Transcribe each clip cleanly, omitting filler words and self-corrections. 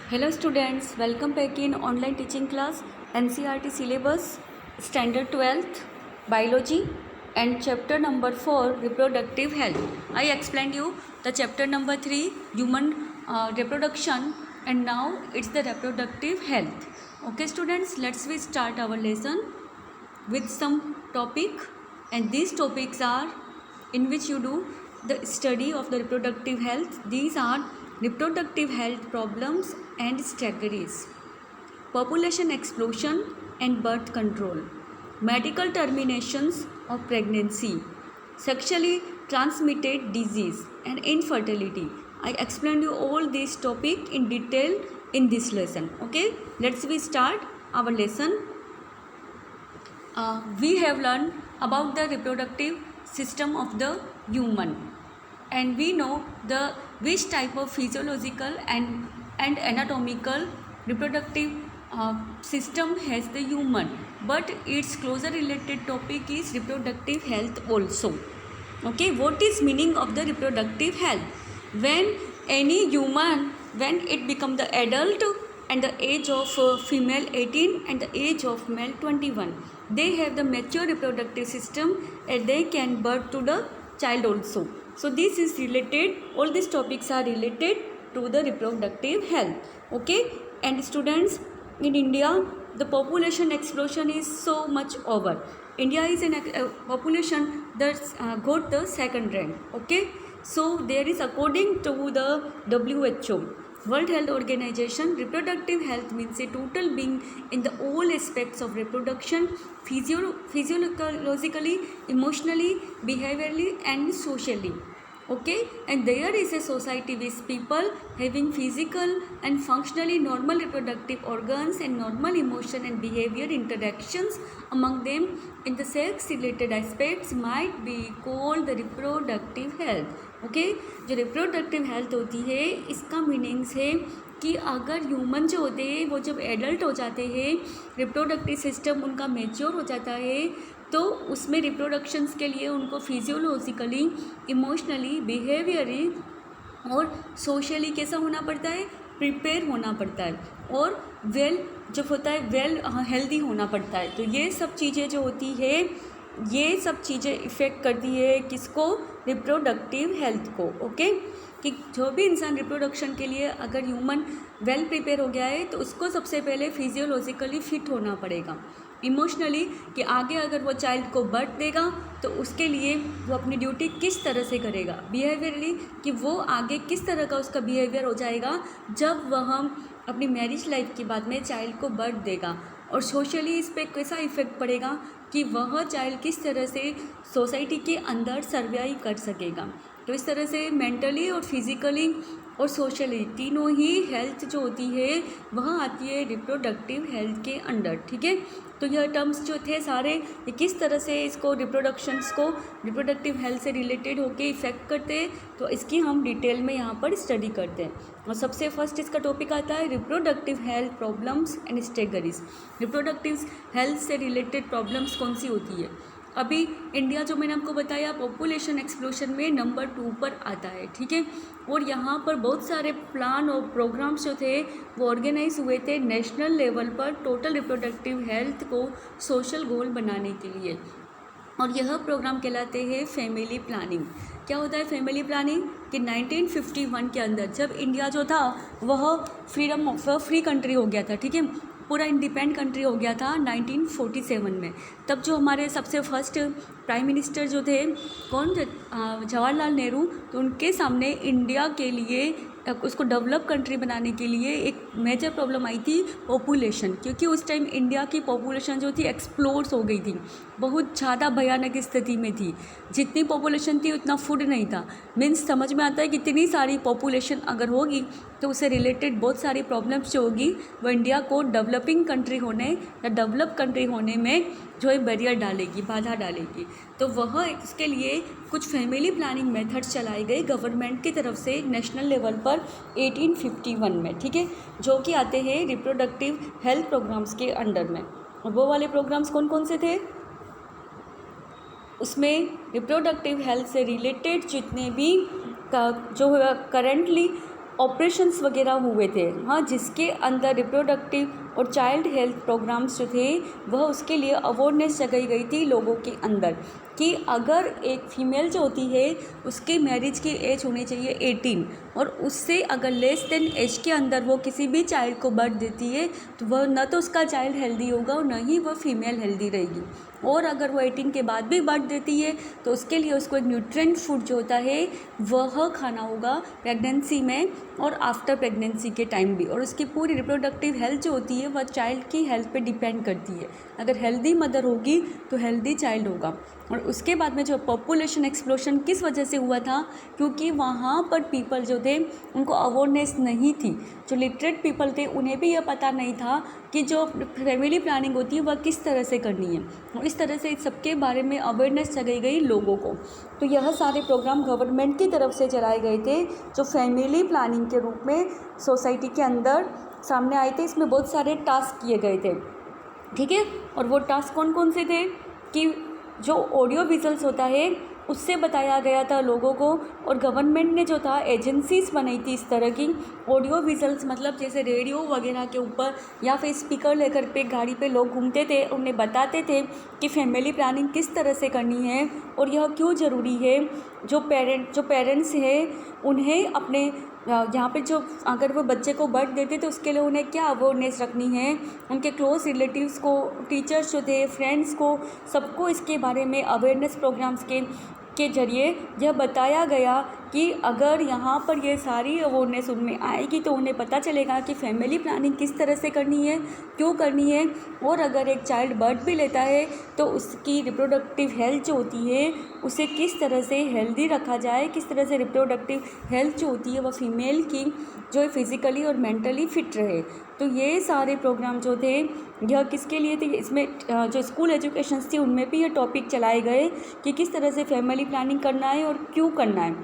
Hello students, welcome back in online teaching class NCERT syllabus standard 12th biology and chapter number 4 reproductive health. I explained you the chapter number 3 human reproduction and now it's the reproductive health. Okay students, let's we start our lesson with some topic, and these topics are in which you do the study of the reproductive health. These are reproductive health problems and strategies, population explosion and birth control, medical terminations of pregnancy, sexually transmitted disease and infertility. I explained you all these topic in detail in this lesson. Okay, let's we start our lesson. We have learned about the reproductive system of the human, and we know the which type of physiological and anatomical reproductive system has the human, but its closer related topic is reproductive health also. Okay, what is meaning of the reproductive health? When any human, when it become the adult and the age of female 18 and the age of male 21, they have the mature reproductive system and they can birth to the child also. So this is related, all these topics are related to the reproductive health. Okay, and students, in India the population explosion is so much over. India is in a population that's got the second rank. Okay, so there is, according to the WHO, World Health Organization, reproductive health means a total being in the all aspects of reproduction, physiologically, emotionally, behaviorally and socially. Okay, and there is a society with people having physical and functionally normal reproductive organs and normal emotion and behavior interactions among them in the sex related aspects might be called the reproductive health. Okay, जो reproductive health होती है इसका meanings है कि अगर human जो होते हैं वो जब एडल्ट हो जाते हैं, रिप्रोडक्टिव सिस्टम उनका मैच्योर हो जाता है, तो उसमें रिप्रोडक्शंस के लिए उनको फिजियोलॉजिकली, इमोशनली, बिहेवियरली और सोशली कैसा होना पड़ता है, प्रिपेयर होना पड़ता है, और वेल जब होता है वेल हेल्दी होना पड़ता है. तो ये सब चीज़ें जो होती है, ये सब चीज़ें इफ़ेक्ट करती है किसको, रिप्रोडक्टिव हेल्थ को. ओके, कि जो भी इंसान रिप्रोडक्शन के लिए अगर ह्यूमन वेल प्रिपेयर हो गया है तो उसको सबसे पहले फिजियोलॉजिकली फिट होना पड़ेगा, इमोशनली कि आगे अगर वो चाइल्ड को बर्थ देगा तो उसके लिए वो अपनी ड्यूटी किस तरह से करेगा, बिहेवियरली कि वो आगे किस तरह का उसका बिहेवियर हो जाएगा जब वह अपनी मैरिज लाइफ के बाद में चाइल्ड को बर्थ देगा, और सोशली इस पर कैसा इफ़ेक्ट पड़ेगा कि वह चाइल्ड किस तरह से सोसाइटी के अंदर सर्वाइव कर सकेगा. तो इस तरह से मेंटली और फिज़िकली और सोशली तीनों ही हेल्थ जो होती है वह आती है रिप्रोडक्टिव हेल्थ के अंडर. ठीक है, तो यह टर्म्स जो थे सारे, ये किस तरह से इसको रिप्रोडक्शंस को रिप्रोडक्टिव हेल्थ से रिलेटेड होके इफ़ेक्ट करते हैं, तो इसकी हम डिटेल में यहाँ पर स्टडी करते हैं. और सबसे फर्स्ट इसका टॉपिक आता है reproductive health problems and strategies. Reproductive health से रिलेटेड प्रॉब्लम्स कौन सी होती है. अभी इंडिया जो मैंने आपको बताया पॉपुलेशन एक्सप्लोशन में नंबर 2 पर आता है. ठीक है, और यहाँ पर बहुत सारे प्लान और प्रोग्राम्स जो थे वो ऑर्गेनाइज हुए थे नेशनल लेवल पर टोटल रिप्रोडक्टिव हेल्थ को सोशल गोल बनाने के लिए, और यह प्रोग्राम कहलाते हैं फैमिली प्लानिंग. क्या होता है फैमिली प्लानिंग कि 1951 के अंदर जब इंडिया जो था वह फ्रीडम ऑफ फ्री कंट्री हो गया था. ठीक है, पूरा इंडिपेंडेंट कंट्री हो गया था 1947 में. तब जो हमारे सबसे फर्स्ट प्राइम मिनिस्टर जो थे कौन थे, जवाहरलाल नेहरू, तो उनके सामने इंडिया के लिए उसको डेवलप कंट्री बनाने के लिए एक मेजर प्रॉब्लम आई थी पॉपुलेशन, क्योंकि उस टाइम इंडिया की पॉपुलेशन जो थी एक्सप्लोर्स हो गई थी, बहुत ज़्यादा भयानक स्थिति में थी. जितनी पॉपुलेशन थी उतना फूड नहीं था. मीन्स समझ में आता है कि इतनी सारी पॉपुलेशन अगर होगी तो उससे रिलेटेड बहुत सारी प्रॉब्लम्स जो होगी वो इंडिया को डेवलपिंग कंट्री होने या डेवलप कंट्री होने में जो है बैरियर डालेगी, बाधा डालेगी. तो वह इसके लिए कुछ फैमिली प्लानिंग मेथड्स चलाए गए गवर्नमेंट की तरफ से नेशनल लेवल पर 1851 में. ठीक है, जो कि आते हैं रिप्रोडक्टिव हेल्थ प्रोग्राम्स के अंडर में. और वो वाले प्रोग्राम्स कौन कौन से थे, उसमें रिप्रोडक्टिव हेल्थ से रिलेटेड जितने भी जो करेंटली ऑपरेशंस वगैरह हुए थे, हाँ, जिसके अंदर रिप्रोडक्टिव और चाइल्ड हेल्थ प्रोग्राम्स जो थे वह उसके लिए अवेयरनेस जगाई गई थी लोगों के अंदर कि अगर एक फ़ीमेल जो होती है उसकी मैरिज की एज होनी चाहिए 18, और उससे अगर लेस देन एज के अंदर वो किसी भी चाइल्ड को बर्थ देती है तो वह न तो उसका चाइल्ड हेल्दी होगा और न ही वह फीमेल हेल्दी रहेगी। और अगर वो 18 के बाद भी बर्थ देती है तो उसके लिए उसको एक न्यूट्रिएंट फूड जो होता है वह खाना होगा प्रेगनेंसी में और आफ्टर प्रेगनेंसी के टाइम भी। और उसकी पूरी रिप्रोडक्टिव हेल्थ जो होती है वह चाइल्ड की हेल्थ पे डिपेंड करती है। अगर हेल्दी मदर होगी तो हेल्दी चाइल्ड होगा। और उसके बाद में जो पॉपुलेशन एक्सप्लोशन किस वजह से हुआ था, क्योंकि वहाँ पर पीपल जो थे उनको अवेयरनेस नहीं थी। जो लिटरेट पीपल थे उन्हें भी यह पता नहीं था कि जो फैमिली प्लानिंग होती है वह किस तरह से करनी है। और इस तरह से सबके बारे में अवेयरनेस जगाई गई लोगों को। तो यह सारे प्रोग्राम गवर्नमेंट की तरफ से चलाए गए थे जो फैमिली प्लानिंग के रूप में सोसाइटी के अंदर सामने आए थे। इसमें बहुत सारे टास्क किए गए थे, ठीक है। और वो टास्क कौन कौन से थे कि जो ऑडियो विजुअल्स होता है उससे बताया गया था लोगों को। और गवर्नमेंट ने जो था एजेंसीज बनाई थी इस तरह की। ऑडियो विजुअल्स मतलब जैसे रेडियो वगैरह के ऊपर या फिर स्पीकर लेकर पे गाड़ी पे लोग घूमते थे, उन्हें बताते थे कि फैमिली प्लानिंग किस तरह से करनी है और यह क्यों ज़रूरी है। जो पेरेंट्स हैं उन्हें अपने यहाँ पे जो अगर वो बच्चे को बर्थ देते तो उसके लिए उन्हें क्या अवेयरनेस रखनी है, उनके क्लोज रिलेटिव्स को, टीचर्स जो थे, फ्रेंड्स को, सबको इसके बारे में अवेयरनेस प्रोग्राम्स के जरिए यह बताया गया कि अगर यहाँ पर ये सारी अवेयरनेस उनमें आएगी तो उन्हें पता चलेगा कि फैमिली प्लानिंग किस तरह से करनी है, क्यों करनी है। और अगर एक चाइल्ड बर्थ भी लेता है तो उसकी रिप्रोडक्टिव हेल्थ जो होती है उसे किस तरह से हेल्दी रखा जाए, किस तरह से रिप्रोडक्टिव हेल्थ जो होती है वह फीमेल की जो फिज़िकली और मेंटली फिट रहे। तो ये सारे प्रोग्राम जो थे यह किसके लिए थे, इसमें जो स्कूल एजुकेशंस थी उनमें भी ये टॉपिक चलाए गए कि किस तरह से फैमिली प्लानिंग करना है और क्यों करना है,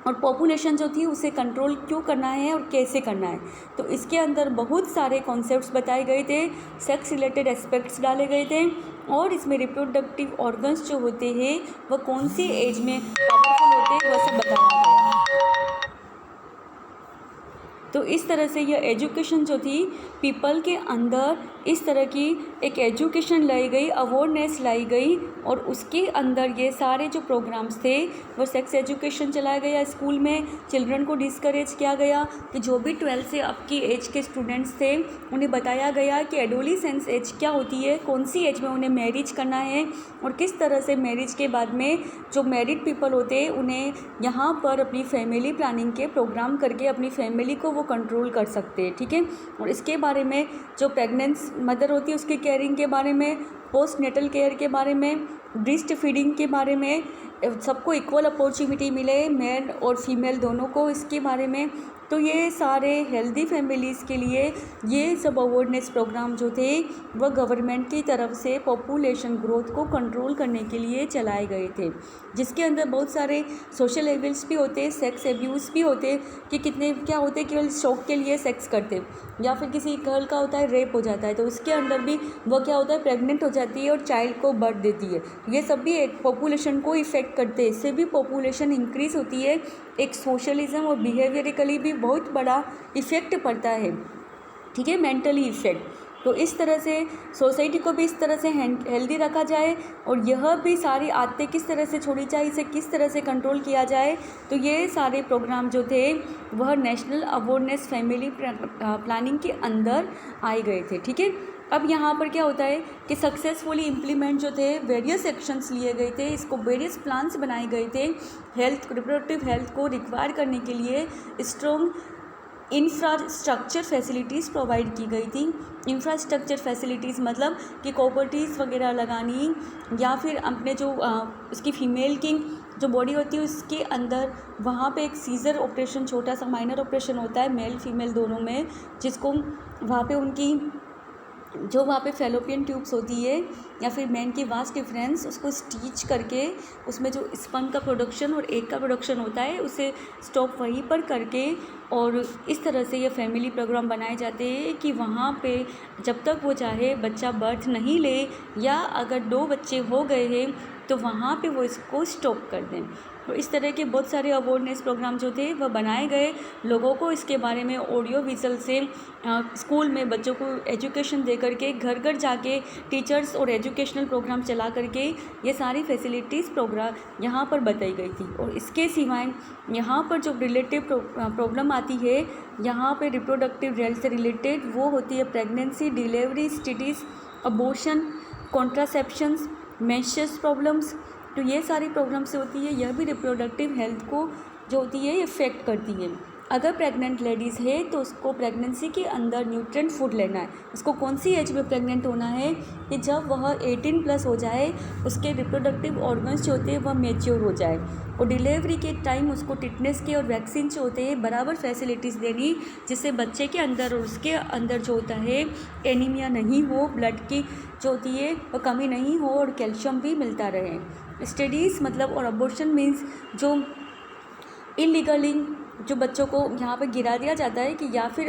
और पॉपुलेशन जो थी उसे कंट्रोल क्यों करना है और कैसे करना है। तो इसके अंदर बहुत सारे कॉन्सेप्ट्स बताए गए थे, सेक्स रिलेटेड एस्पेक्ट्स डाले गए थे, और इसमें रिप्रोडक्टिव ऑर्गन्स जो होते हैं वह कौन सी एज में पावरफुल होते हैं वह सब बताया गया। तो इस तरह से यह एजुकेशन जो थी पीपल के अंदर इस तरह की एक एजुकेशन लाई गई, अवेयरनेस लाई गई, और उसके अंदर ये सारे जो प्रोग्राम्स थे वो सेक्स एजुकेशन चलाया गया। स्कूल में चिल्ड्रन को डिस्करेज किया गया कि जो भी 12 से अप की एज के स्टूडेंट्स थे उन्हें बताया गया कि एडोलिसेंस एज क्या होती है, कौन सी एज में उन्हें मैरिज करना है, और किस तरह से मैरिज के बाद में जो मैरिड पीपल होते हैं उन्हें यहाँ पर अपनी फैमिली प्लानिंग के प्रोग्राम करके अपनी फैमिली को वो कंट्रोल कर सकते हैं, ठीक है। और इसके बारे में जो प्रेगनेंट मदर होती है उसकी केयरिंग के बारे में, पोस्ट नेटल केयर के बारे में, ब्रेस्ट फीडिंग के बारे में, सबको इक्वल अपॉर्चुनिटी मिले मेल और फीमेल दोनों को, इसके बारे में। तो ये सारे हेल्दी फैमिलीज़ के लिए ये सब अवेयरनेस प्रोग्राम जो थे वह गवर्नमेंट की तरफ से पॉपुलेशन ग्रोथ को कंट्रोल करने के लिए चलाए गए थे, जिसके अंदर बहुत सारे सोशल एविल्स भी होते, सेक्स एब्यूज़ भी होते कि कितने क्या होते केवल शौक के लिए सेक्स करते, या फिर किसी गर्ल का होता है रेप हो जाता है तो उसके अंदर भी वह क्या होता है प्रेग्नेंट हो जाती है और चाइल्ड को बर्थ देती है। ये सब भी एक पॉपुलेशन को इफ़ेक्ट करते हैं, इससे भी पॉपुलेशन इंक्रीज़ होती है। एक सोशलिज्म और बिहेवियरिकली भी बहुत बड़ा इफ़ेक्ट पड़ता है, ठीक है, मेंटली इफ़ेक्ट। तो इस तरह से सोसाइटी को भी इस तरह से हेल्दी रखा जाए, और यह भी सारी आदतें किस तरह से छोड़ी जाए, इसे किस तरह से कंट्रोल किया जाए। तो ये सारे प्रोग्राम जो थे वह नेशनल अवेयरनेस फैमिली प्लानिंग के अंदर आए गए थे, ठीक है। अब यहाँ पर क्या होता है कि सक्सेसफुली इम्प्लीमेंट जो थे वेरियस एक्शंस लिए गए थे, इसको वेरियस प्लान्स बनाए गए थे हेल्थ रिप्रोडक्टिव हेल्थ को रिक्वायर करने के लिए स्ट्रॉन्ग इंफ्रास्ट्रक्चर फैसिलिटीज़ प्रोवाइड की गई थी। इंफ्रास्ट्रक्चर फैसिलिटीज़ मतलब कि प्रॉपर्टीज़ वगैरह लगानी, या फिर अपने जो उसकी फ़ीमेल की जो बॉडी होती है उसके अंदर वहाँ पे एक सीज़र ऑपरेशन, छोटा सा माइनर ऑपरेशन होता है मेल फीमेल दोनों में, जिसको वहाँ पे उनकी जो वहाँ पे फेलोपियन ट्यूब्स होती है या फिर मैन की वास्ट डिफरेंस, उसको स्टिच करके उसमें जो स्पर्म का प्रोडक्शन और एग का प्रोडक्शन होता है उसे स्टॉप वहीं पर करके, और इस तरह से ये फैमिली प्रोग्राम बनाए जाते हैं कि वहाँ पे जब तक वो चाहे बच्चा बर्थ नहीं ले, या अगर 2 बच्चे हो गए हैं तो वहाँ पे वो इसको स्टॉप कर दें। तो इस तरह के बहुत सारे अवेयरनेस प्रोग्राम जो थे वह बनाए गए, लोगों को इसके बारे में ऑडियो विजुअल से स्कूल में बच्चों को एजुकेशन दे करके, घर घर जाके टीचर्स और एजुकेशनल प्रोग्राम चला करके ये सारी फैसिलिटीज़ प्रोग्राम यहाँ पर बताई गई थी। और इसके सिवाय यहाँ पर जो रिलेटिव प्रॉब्लम आती है यहाँ पे रिप्रोडक्टिव हेल्थ से रिलेटेड, वो होती है pregnancy, delivery, studies, abortion, contraceptions, menstrual problems. तो ये सारी प्रॉब्लम से होती है, यह भी रिप्रोडक्टिव हेल्थ को जो होती है इफ़ेक्ट करती है। अगर प्रेग्नेंट लेडीज़ है तो उसको प्रेगनेंसी के अंदर न्यूट्रिएंट फूड लेना है। उसको कौन सी एज में प्रेग्नेंट होना है कि जब वह 18+ हो जाए, उसके रिप्रोडक्टिव ऑर्गन्स जो होते हैं वह मैच्योर हो जाए। और डिलीवरी के टाइम उसको टिटनेस के और वैक्सीन जो होते हैं बराबर फैसिलिटीज़ देनी, जिससे बच्चे के अंदर और उसके अंदर जो होता है एनीमिया नहीं हो, ब्लड की जो होती है वह कमी नहीं हो और कैल्शियम भी मिलता रहे। स्टडीज़ मतलब और अबॉर्शन मीन्स जो इलीगली जो बच्चों को यहाँ पे गिरा दिया जाता है कि या फिर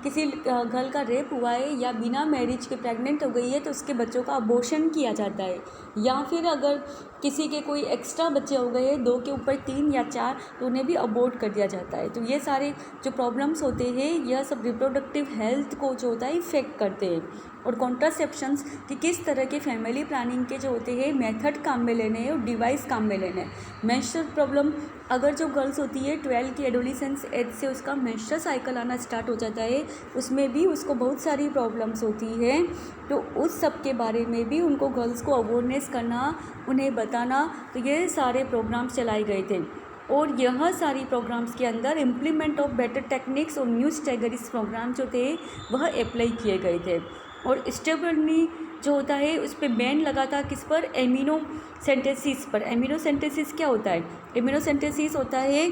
किसी गर्ल का रेप हुआ है या बिना मैरिज के प्रेग्नेंट हो गई है तो उसके बच्चों का अबॉर्शन किया जाता है, या फिर अगर किसी के कोई एक्स्ट्रा बच्चे हो गए 2 के ऊपर 3 या 4 तो उन्हें भी अबॉर्ट कर दिया जाता है। तो ये सारे जो प्रॉब्लम्स होते हैं यह सब रिप्रोडक्टिव हेल्थ को जो होता है इफ़ेक्ट करते हैं। और कॉन्ट्रासेप्शंस कि किस तरह के फैमिली प्लानिंग के जो होते हैं मेथड काम में लेने हैं और डिवाइस काम में लेने हैं। मेंस्ट्रुअल प्रॉब्लम, अगर जो गर्ल्स होती है 12 की एडोलेसेंस एज से उसका मेंस्ट्रुअल साइकिल आना स्टार्ट हो जाता है, उसमें भी उसको बहुत सारी प्रॉब्लम्स होती हैं। तो उस सब के बारे में भी उनको गर्ल्स को अवेयरनेस करना, उन्हें बताना, तो ये सारे प्रोग्राम्स चलाए गए थे। और यह सारी प्रोग्राम्स के अंदर इम्प्लीमेंट ऑफ बेटर टेक्निक्स और न्यू स्टेगरीज प्रोग्राम जो थे वह अप्लाई किए गए थे। और स्टेबलनी जो होता है उस पर बैन लगा था, किस पर? एमिनो सिंथेसिस पर। एमिनो सिंथेसिस क्या होता है? एमिनो सिंथेसिस होता है,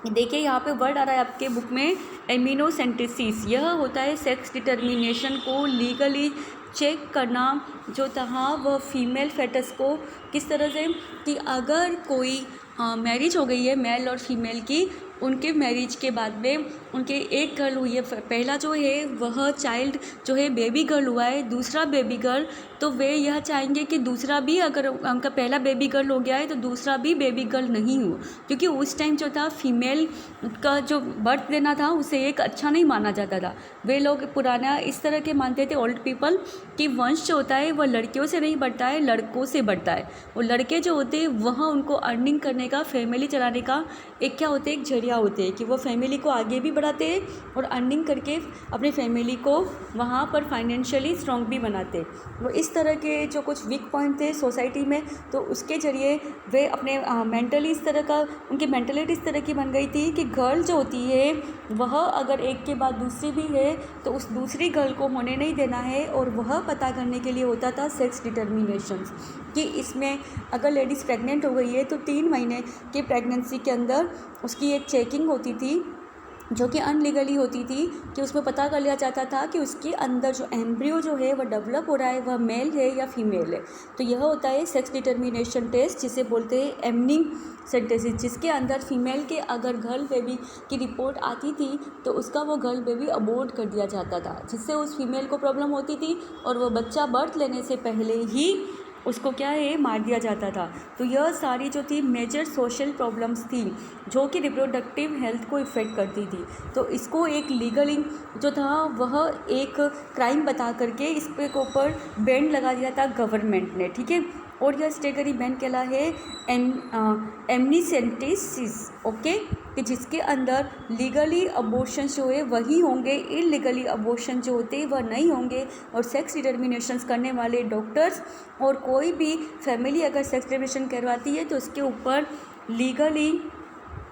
देखिए यहाँ पे वर्ड आ रहा है आपके बुक में, एमिनो सिंथेसिस। यह होता है सेक्स डिटर्मिनेशन को लीगली चेक करना जो था वह फीमेल फेटस को किस तरह से कि अगर कोई मैरिज हो गई है मेल और फीमेल की, उनके मैरिज के बाद में उनके एक गर्ल हुई है, पहला जो है वह चाइल्ड जो है बेबी गर्ल हुआ है, दूसरा बेबी गर्ल, तो वे यह चाहेंगे कि दूसरा भी, अगर उनका पहला बेबी गर्ल हो गया है तो दूसरा भी बेबी गर्ल नहीं हो, क्योंकि उस टाइम जो था फीमेल का जो बर्थ देना था उसे एक अच्छा नहीं माना जाता था। वे लोग पुराना इस तरह के मानते थे ओल्ड पीपल कि वंश जो होता है वह लड़कियों से नहीं बढ़ता है, लड़कों से बढ़ता है। और लड़के जो होते हैं वह उनको अर्निंग करने का, फैमिली चलाने का एक क्या होते हैं, एक जरिया होते हैं कि वो फैमिली को आगे भी बढ़ाते हैं और अर्निंग करके अपनी फैमिली को वहाँ पर फाइनेंशियली स्ट्रॉन्ग भी बनाते। वो इस तरह के जो कुछ वीक पॉइंट थे सोसाइटी में, तो उसके ज़रिए वे अपने मेंटली इस तरह का, उनकी मेंटलिटी इस तरह की बन गई थी कि गर्ल जो होती है वह अगर एक के बाद दूसरी भी है तो उस दूसरी गर्ल को होने नहीं देना है। और वह पता करने के लिए होता था सेक्स डिटर्मिनेशंस कि इसमें अगर लेडीज़ प्रेग्नेंट हो गई है तो 3 महीने की प्रेगनेंसी के अंदर उसकी एक चेकिंग होती थी जो कि अनलीगली होती थी, कि उसमें पता कर लिया जाता था कि उसके अंदर जो एम्ब्रियो जो है वह डेवलप हो रहा है वह मेल है या फीमेल है। तो यह होता है सेक्स डिटर्मिनेशन टेस्ट, जिसे बोलते हैं एमनी सिंथेसिस, जिसके अंदर फीमेल के अगर गर्ल बेबी की रिपोर्ट आती थी तो उसका वो गर्ल बेबी अबॉर्ट कर दिया जाता था, जिससे उस फीमेल को प्रॉब्लम होती थी और वह बच्चा बर्थ लेने से पहले ही उसको क्या है, मार दिया जाता था। तो यह सारी जो थी मेजर सोशल प्रॉब्लम्स थी जो कि रिप्रोडक्टिव हेल्थ को इफ़ेक्ट करती थी। तो इसको एक लीगली जो था वह एक क्राइम बता करके इस पे के ऊपर बैन लगा दिया था गवर्नमेंट ने, ठीक है। और यह स्टेगरी बैन कहला है एमनीसेंटिसिस, ओके, कि जिसके अंदर लीगली अबॉर्शन जो है वही होंगे, इलीगली अबॉर्शन जो होते हैं वह नहीं होंगे। और सेक्स डिटर्मिनेशंस करने वाले डॉक्टर्स और कोई भी फैमिली अगर सेक्स डिटर्मिनेशन करवाती है तो उसके ऊपर लीगली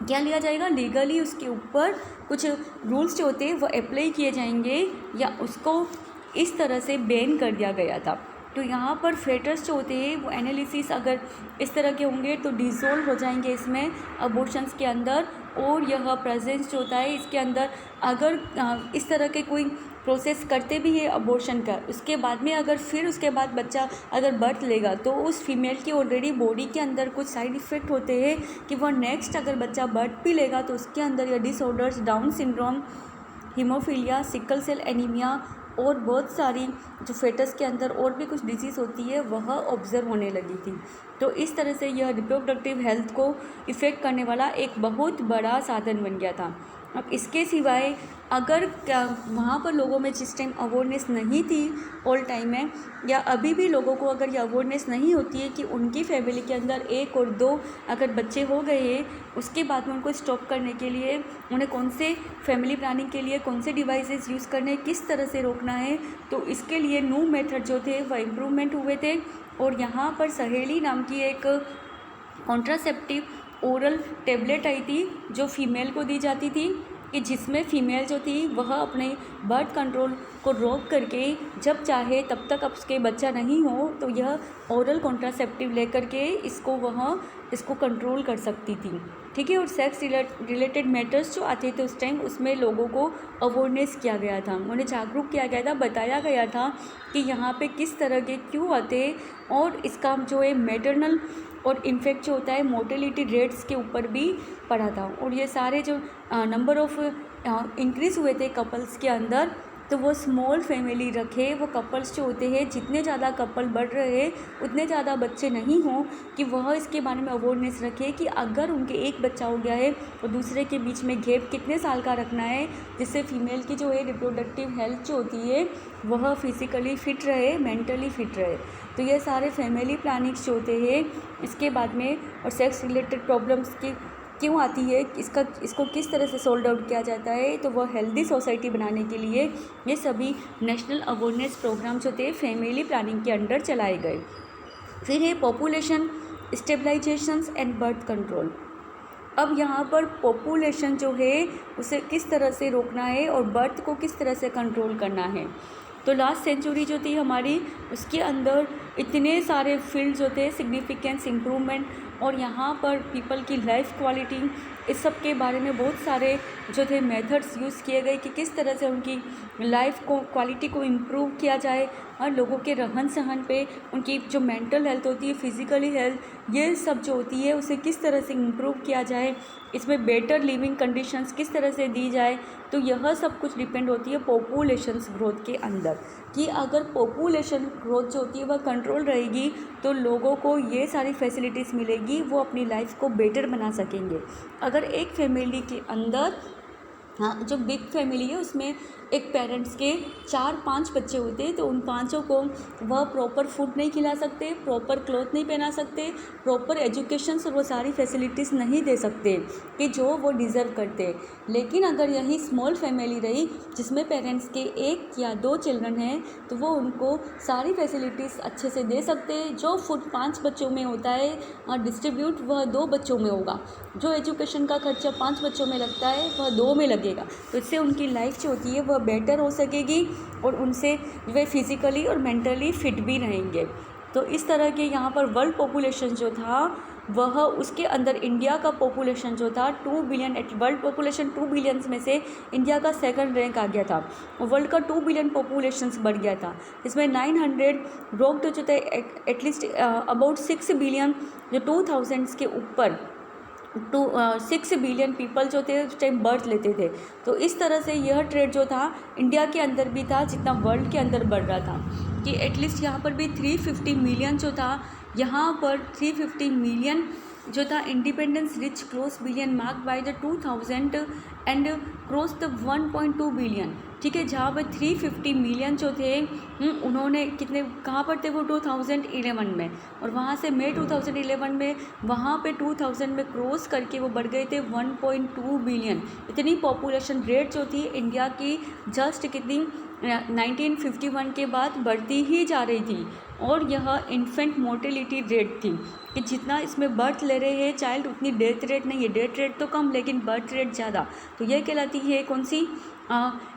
क्या लिया जाएगा, लीगली उसके ऊपर कुछ रूल्स जो होते हैं वो अप्लाई किए जाएंगे या उसको इस तरह से बैन कर दिया गया था। तो यहाँ पर फेटस जो होते हैं वो एनालिसिस अगर इस तरह के होंगे तो डिसॉल्व हो जाएंगे इसमें अबॉर्शंस के अंदर। और यह प्रेजेंस जो होता है इसके अंदर अगर इस तरह के कोई प्रोसेस करते भी है अबॉर्शन का, उसके बाद में अगर फिर उसके बाद बच्चा अगर बर्थ लेगा तो उस फीमेल की ऑलरेडी बॉडी के अंदर कुछ साइड इफ़ेक्ट होते हैं कि वह नेक्स्ट अगर बच्चा बर्थ भी लेगा तो उसके अंदर यह disorders, down syndrome, haemophilia, sickle cell anaemia, और बहुत सारी जो फेटस के अंदर और भी कुछ डिजीज़ होती है वह ऑब्ज़र्व होने लगी थी। तो इस तरह से यह रिप्रोडक्टिव हेल्थ को इफ़ेक्ट करने वाला एक बहुत बड़ा साधन बन गया था। अब इसके सिवाय अगर क्या वहाँ पर लोगों में जिस टाइम अवेयरनेस नहीं थी ऑल टाइम में, या अभी भी लोगों को अगर ये अवेयरनेस नहीं होती है कि उनकी फैमिली के अंदर 1 और 2 अगर बच्चे हो गए हैं, उसके बाद में उनको स्टॉप करने के लिए उन्हें कौन से फैमिली प्लानिंग के लिए कौन से डिवाइसेस यूज़ करने हैं, किस तरह से रोकना है, तो इसके लिए न्यू मेथड जो थे वह इम्प्रूवमेंट हुए थे। और यहाँ पर सहेली नाम की एक कॉन्ट्रासेप्टिव ओरल टेबलेट आई थी जो फीमेल को दी जाती थी, कि जिसमें फ़ीमेल जो थी वह अपने बर्थ कंट्रोल को रोक करके जब चाहे तब तक अब उसके बच्चा नहीं हो तो यह ओरल कॉन्ट्रासेप्टिव लेकर के इसको कंट्रोल कर सकती थी। ठीक है। और सेक्स रिलेटेड मैटर्स जो आते थे उस टाइम, उसमें लोगों को अवेयरनेस किया गया था, उन्हें जागरूक किया गया था, बताया गया था कि यहाँ पे किस तरह के क्यों आते, और इसका जो है मैटरनल और इन्फेक्ट जो होता है मोर्टेलिटी रेट्स के ऊपर भी पड़ा था। और ये सारे जो नंबर ऑफ इंक्रीज़ हुए थे कपल्स के अंदर, तो वो स्मॉल फैमिली रखे, वो कपल्स जो होते हैं जितने ज़्यादा कपल बढ़ रहे हैं उतने ज़्यादा बच्चे नहीं हों, कि वह इसके बारे में अवेयरनेस रखे कि अगर उनके एक बच्चा हो गया है और दूसरे के बीच में गैप कितने साल का रखना है, जिससे फीमेल की जो है रिप्रोडक्टिव हेल्थ जो होती है वह फिज़िकली फ़िट रहे, मेंटली फ़िट रहे। तो ये सारे फैमिली प्लानिंग्स जो होते हैं इसके बाद में, और सेक्स रिलेटेड प्रॉब्लम्स की क्यों आती है, इसको किस तरह से सोल्व आउट किया जाता है, तो वह हेल्दी सोसाइटी बनाने के लिए ये सभी नेशनल अवेयरनेस प्रोग्राम जो थे फैमिली प्लानिंग के अंडर चलाए गए। फिर है पॉपुलेशन स्टेबलाइजेशंस एंड बर्थ कंट्रोल। अब यहाँ पर पॉपुलेशन जो है उसे किस तरह से रोकना है और बर्थ को किस तरह से कंट्रोल करना है। तो लास्ट सेंचुरी जो थी हमारी, उसके अंदर इतने सारे फील्ड जो थे, सिग्निफिकेंस इम्प्रूवमेंट, और यहाँ पर पीपल की लाइफ क्वालिटी, इस सब के बारे में बहुत सारे जो थे मेथड्स यूज़ किए गए कि किस तरह से उनकी लाइफ को क्वालिटी को इम्प्रूव किया जाए, और लोगों के रहन सहन पे उनकी जो मेंटल हेल्थ होती है, फिज़िकली हेल्थ, ये सब जो होती है उसे किस तरह से इम्प्रूव किया जाए, इसमें बेटर लिविंग कंडीशंस किस तरह से दी जाए। तो यह सब कुछ डिपेंड होती है पॉपुलेशंस ग्रोथ के अंदर, कि अगर पॉपुलेशन ग्रोथ जो होती है वह कंट्रोल रहेगी तो लोगों को ये सारी फैसिलिटीज़ मिलेगी, वो अपनी लाइफ को बेटर बना सकेंगे। अगर एक फैमिली के अंदर, हाँ, जो बिग फैमिली है उसमें एक पेरेंट्स के 4-5 बच्चे होते हैं, तो उन पाँचों को वह प्रॉपर फूड नहीं खिला सकते, प्रॉपर क्लॉथ नहीं पहना सकते, प्रॉपर एजुकेशन और वो सारी फैसिलिटीज़ नहीं दे सकते कि जो वो डिज़र्व करते। लेकिन अगर यही स्मॉल फैमिली रही जिसमें पेरेंट्स के 1 या 2 चिल्ड्रन हैं, तो वो उनको सारी फैसिलिटीज़ अच्छे से दे सकते हैं। जो फूड 5 बच्चों में होता है और डिस्ट्रीब्यूट, वह 2 बच्चों में होगा। जो एजुकेशन का खर्चा 5 बच्चों में लगता है वह 2 में लगेगा। तो इससे उनकी लाइफ जो होती है वह बेटर हो सकेगी, और उनसे वे फिज़िकली और मेंटली फिट भी रहेंगे। तो इस तरह के यहाँ पर वर्ल्ड पॉपुलेशन जो था वह, उसके अंदर इंडिया का पॉपुलेशन जो था 2 बिलियन, वर्ल्ड पॉपुलेशन 2 बिलियन में से इंडिया का 2nd रैंक आ गया था, और वर्ल्ड का 2 बिलियन पॉपुलेशन बढ़ गया था। इसमें 900 रोक्ड जो थे, एटलीस्ट अबाउट 6 बिलियन, जो 2000 के ऊपर 6 बिलियन पीपल जो थे उस टाइम बर्थ लेते थे। तो इस तरह से यह ट्रेड जो था इंडिया के अंदर भी था जितना वर्ल्ड के अंदर बढ़ रहा था, कि एटलीस्ट यहाँ पर भी 350 मिलियन जो था, यहाँ पर 350 मिलियन जो था independence rich cross billion mark by the 2000 and cross the 1.2 billion. ठीक है, जहाँ पर 350 मिलियन जो थे, उन्होंने कितने, कहाँ पर थे वो 2011 में, और वहाँ से मई 2011 में वहाँ पे 2000 में क्रॉस करके वो बढ़ गए थे 1.2 बिलियन। इतनी पॉपुलेशन रेट जो थी इंडिया की जस्ट कितनी 1951 के बाद बढ़ती ही जा रही थी। और यह इन्फेंट मोर्टेलिटी रेट थी, कि जितना इसमें बर्थ ले रहे हैं चाइल्ड उतनी डेथ रेट नहीं है, डेथ रेट तो कम लेकिन बर्थ रेट ज़्यादा। तो यह कहलाती है कौन सी,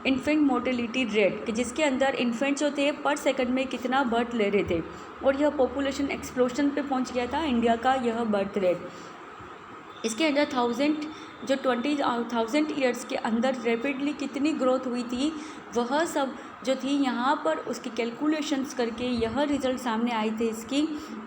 इन्फेंट मोर्टेलिटी रेट, कि जिसके अंदर इन्फेंट जो थे पर सेकंड में कितना बर्थ ले रहे थे, और यह पॉपुलेशन एक्सप्लोजन पे पहुंच गया था इंडिया का यह बर्थ रेट। इसके अंदर 20,000 ईयर्स के अंदर रैपिडली कितनी ग्रोथ हुई थी, वह सब जो थी यहाँ पर उसकी कैलकुलेशंस करके यह रिज़ल्ट सामने आए थे इसकी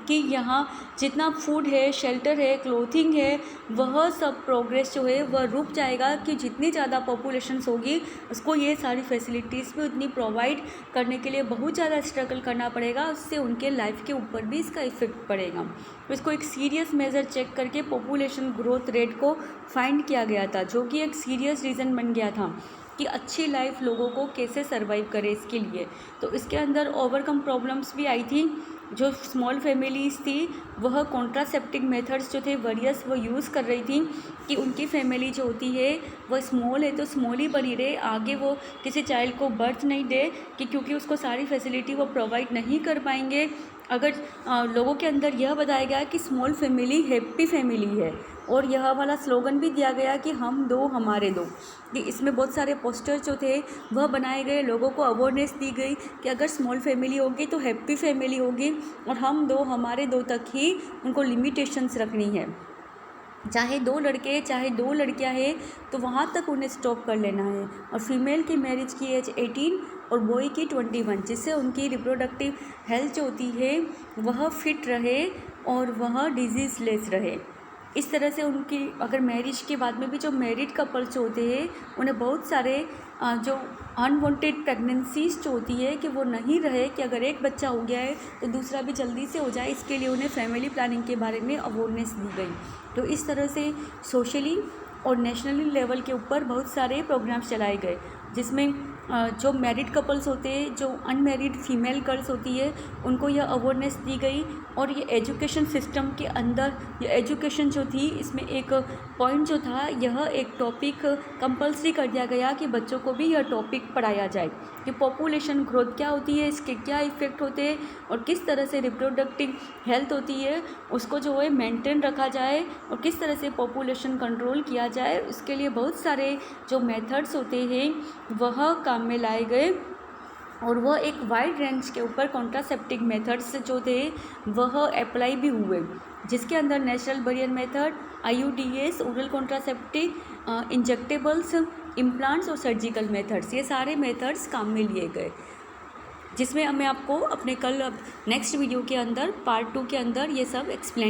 कि यहाँ जितना फूड है, शेल्टर है, क्लोथिंग है, वह सब प्रोग्रेस जो है वह रुक जाएगा कि जितनी ज़्यादा पॉपुलेशंस होगी उसको ये सारी फैसिलिटीज़ भी उतनी प्रोवाइड करने के लिए बहुत ज़्यादा स्ट्रगल करना पड़ेगा, उससे उनके लाइफ के ऊपर भी इसका इफ़ेक्ट पड़ेगा। तो इसको एक सीरियस मेजर चेक करके पॉपुलेशन ग्रोथ रेट को फाइंड किया गया था, जो कि एक सीरियस रीज़न बन गया था कि अच्छी लाइफ लोगों को कैसे सर्वाइव करे इसके लिए। तो इसके अंदर ओवरकम प्रॉब्लम्स भी आई थी। जो स्मॉल फैमिलीज़ थी वह कॉन्ट्रासेप्टिव मेथड्स जो थे वेरियस वो यूज़ कर रही थी कि उनकी फैमिली जो होती है वह स्मॉल है तो स्मॉल ही बनी रहे, आगे वो किसी चाइल्ड को बर्थ नहीं दे कि क्योंकि उसको सारी फैसिलिटी वो प्रोवाइड नहीं कर पाएंगे। अगर लोगों के अंदर यह बताया गया कि स्मॉल फैमिली हैप्पी फैमिली है, और यह वाला स्लोगन भी दिया गया कि हम दो हमारे दो, कि इसमें बहुत सारे पोस्टर्स जो थे वह बनाए गए, लोगों को अवेयरनेस दी गई कि अगर स्मॉल फैमिली होगी तो हैप्पी फैमिली होगी और हम दो हमारे दो तक ही उनको लिमिटेशंस रखनी है। चाहे 2 लड़के चाहे 2 लड़कियां हैं तो वहाँ तक उन्हें स्टॉप कर लेना है। और फीमेल की मैरिज की एज 18 और बॉय की 21, जिससे उनकी रिप्रोडक्टिव हेल्थ जो होती है वह फिट रहे और वह डिजीज़ लेस रहे। इस तरह से उनकी अगर मैरिज के बाद में भी जो मैरिड कपल्स होते हैं उन्हें बहुत सारे जो अनवांटेड प्रेगनेंसीज जो होती है कि वो नहीं रहे, कि अगर एक बच्चा हो गया है तो दूसरा भी जल्दी से हो जाए, इसके लिए उन्हें फैमिली प्लानिंग के बारे में अवेयरनेस दी गई। तो इस तरह से सोशली और नेशनली लेवल के ऊपर बहुत सारे प्रोग्राम्स चलाए गए, जिसमें जो मैरिड कपल्स होते हैं, जो अनमैरिड फीमेल गर्ल्स होती है, उनको यह अवेयरनेस दी गई। और ये एजुकेशन सिस्टम के अंदर ये एजुकेशन जो थी इसमें एक पॉइंट जो था, यह एक टॉपिक कंपल्सरी कर दिया गया कि बच्चों को भी यह टॉपिक पढ़ाया जाए कि पॉपुलेशन ग्रोथ क्या होती है, इसके क्या इफ़ेक्ट होते हैं और किस तरह से रिप्रोडक्टिव हेल्थ होती है उसको जो है मेंटेन रखा जाए और किस तरह से पॉपुलेशन कंट्रोल किया जाए। इसके लिए बहुत सारे जो मेथड्स होते हैं वह काम में लाए गए और वह एक वाइड रेंज के ऊपर कॉन्ट्रासेप्टिव मेथड्स जो थे वह अप्लाई भी हुए, जिसके अंदर natural barrier method, IUDs, oral contraceptive, injectables, implants और सर्जिकल मेथड्स, ये सारे मेथड्स काम में लिए गए, जिसमें मैं आपको अपने कल नेक्स्ट वीडियो के अंदर पार्ट 2 के अंदर ये सब एक्सप्लेन